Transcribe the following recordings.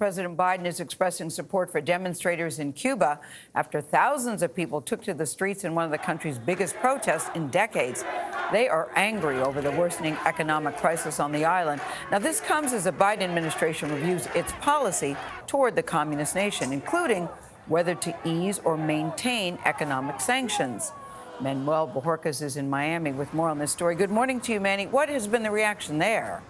President Biden is expressing support for demonstrators in Cuba after thousands of people took to the streets in one of the country's biggest protests in decades. They are angry over the worsening economic crisis on the island. Now, this comes as the Biden administration reviews its policy toward the communist nation, including whether to ease or maintain economic sanctions. Manuel Bojorquez is in Miami with more on this story. Good morning to you, Manny. What has been the reaction there?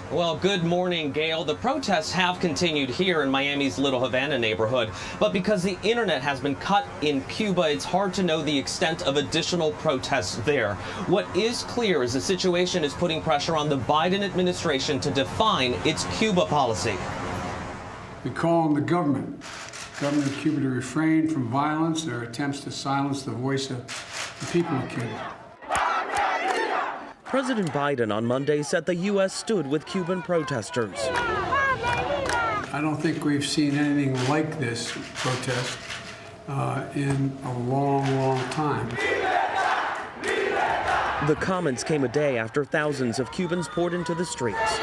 Well, good morning, Gayle. The protests have continued here in Miami's Little Havana neighborhood, but because the internet has been cut in Cuba, it's hard to know the extent of additional protests there. What is clear is the situation is putting pressure on the Biden administration to define its Cuba policy. We call on the government of Cuba to refrain from violence or attempts to silence the voice of the people of Cuba. President Biden on Monday said the U.S. stood with Cuban protesters. I don't think we've seen anything like this protest in a long, long time. The comments came a day after thousands of Cubans poured into the streets,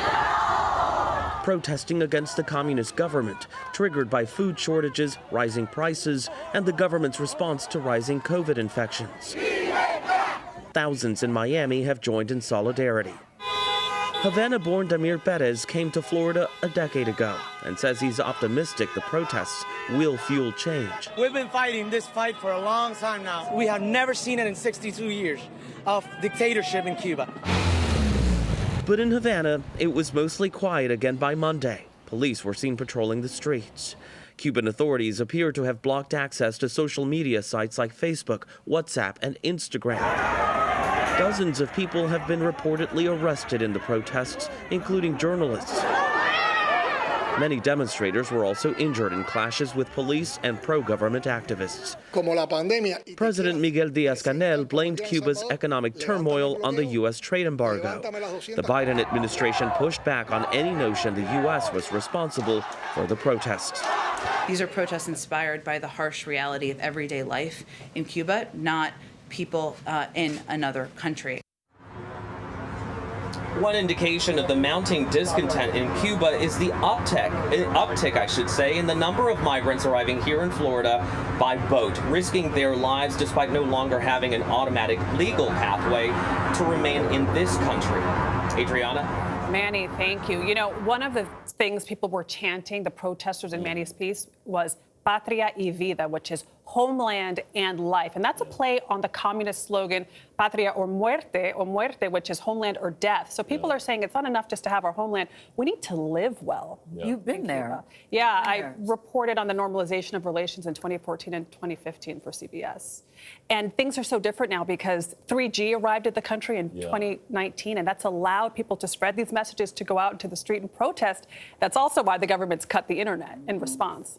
protesting against the communist government, triggered by food shortages, rising prices, and the government's response to rising COVID infections. Thousands in Miami have joined in solidarity. Havana-born Damir Perez came to Florida a decade ago and says he's optimistic the protests will fuel change. We've been fighting this fight for a long time now. We have never seen it in 62 years of dictatorship in Cuba. But in Havana, it was mostly quiet again by Monday. Police were seen patrolling the streets. Cuban authorities appear to have blocked access to social media sites like Facebook, WhatsApp, and Instagram. Dozens of people have been reportedly arrested in the protests, including journalists. Many demonstrators were also injured in clashes with police and pro-government activists. President Miguel Díaz-Canel blamed Cuba's economic turmoil on the U.S. trade embargo. The Biden administration pushed back on any notion the U.S. was responsible for the protests. These are protests inspired by the harsh reality of everyday life in Cuba, not people in another country. One indication of the mounting discontent in Cuba is the uptick, I should say, in the number of migrants arriving here in Florida by boat, risking their lives despite no longer having an automatic legal pathway to remain in this country. Adriana? Manny, thank you. You know, one of the things people were chanting, the protesters in Manny's piece, was Patria y Vida, which is homeland and life. And that's a play on the communist slogan, Patria or muerte, which is homeland or death. So people are saying it's not enough just to have our homeland. We need to live well. Yeah. You've been there. Yeah, I reported on the normalization of relations in 2014 and 2015 for CBS. And things are so different now because 3G arrived at the country in 2019, and that's allowed people to spread these messages, to go out into the street and protest. That's also why the government's cut the internet in response.